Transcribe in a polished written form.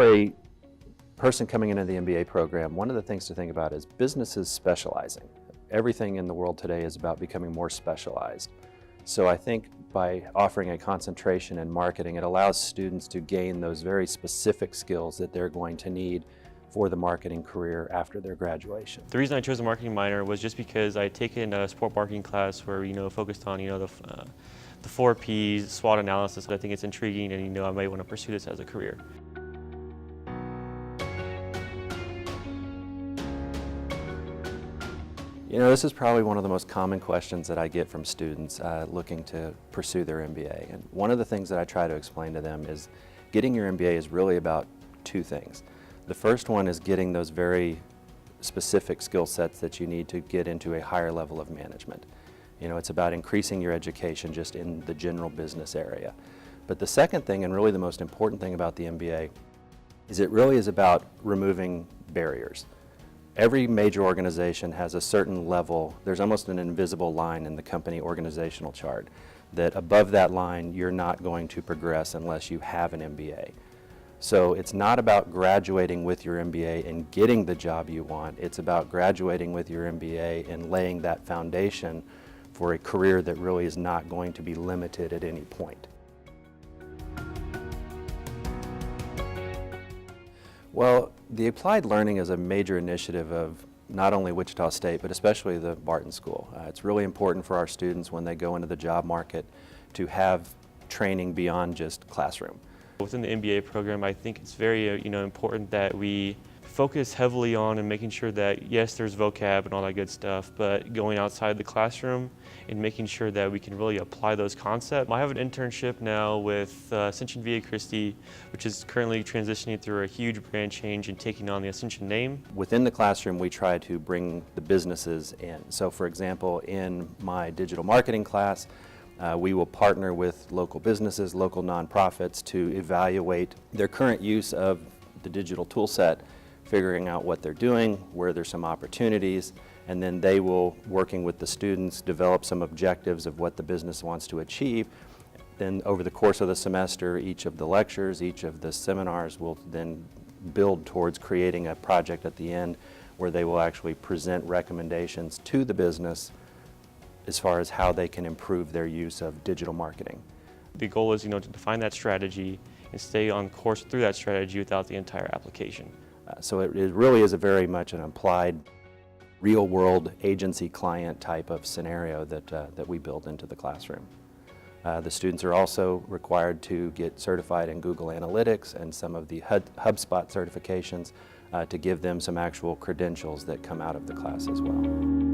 a person coming into the MBA program, one of the things to think about is businesses specializing. Everything in the world today is about becoming more specialized. So I think by offering a concentration in marketing, it allows students to gain those very specific skills that they're going to need for the marketing career after their graduation. The reason I chose a marketing minor was just because I had taken a sport marketing class where, focused on, the 4 Ps, SWOT analysis. I think it's intriguing and, I might want to pursue this as a career. This is probably one of the most common questions that I get from students looking to pursue their MBA. And one of the things that I try to explain to them is getting your MBA is really about 2 things. The first one is getting those very specific skill sets that you need to get into a higher level of management. It's about increasing your education just in the general business area. But the second thing, and really the most important thing about the MBA, is it really is about removing barriers. Every major organization has a certain level. There's almost an invisible line in the company organizational chart that above that line you're not going to progress unless you have an MBA. So it's not about graduating with your MBA and getting the job you want. It's about graduating with your MBA and laying that foundation for a career that really is not going to be limited at any point. Well, the applied learning is a major initiative of not only Wichita State, but especially the Barton School. It's really important for our students when they go into the job market to have training beyond just classroom. Within the MBA program, I think it's very important that we focus heavily on and making sure that, yes, there's vocab and all that good stuff, but going outside the classroom and making sure that we can really apply those concepts. I have an internship now with Ascension VA Christi, which is currently transitioning through a huge brand change and taking on the Ascension name. Within the classroom, we try to bring the businesses in. So for example, in my digital marketing class, we will partner with local businesses, local nonprofits to evaluate their current use of the digital tool set, figuring out what they're doing, where there's some opportunities, and then they will, working with the students, develop some objectives of what the business wants to achieve. Then over the course of the semester, each of the lectures, each of the seminars will then build towards creating a project at the end where they will actually present recommendations to the business as far as how they can improve their use of digital marketing. The goal is, to define that strategy and stay on course through that strategy without the entire application. So it really is a very much an applied, real-world agency client type of scenario that we build into the classroom. The students are also required to get certified in Google Analytics and some of the HubSpot certifications to give them some actual credentials that come out of the class as well.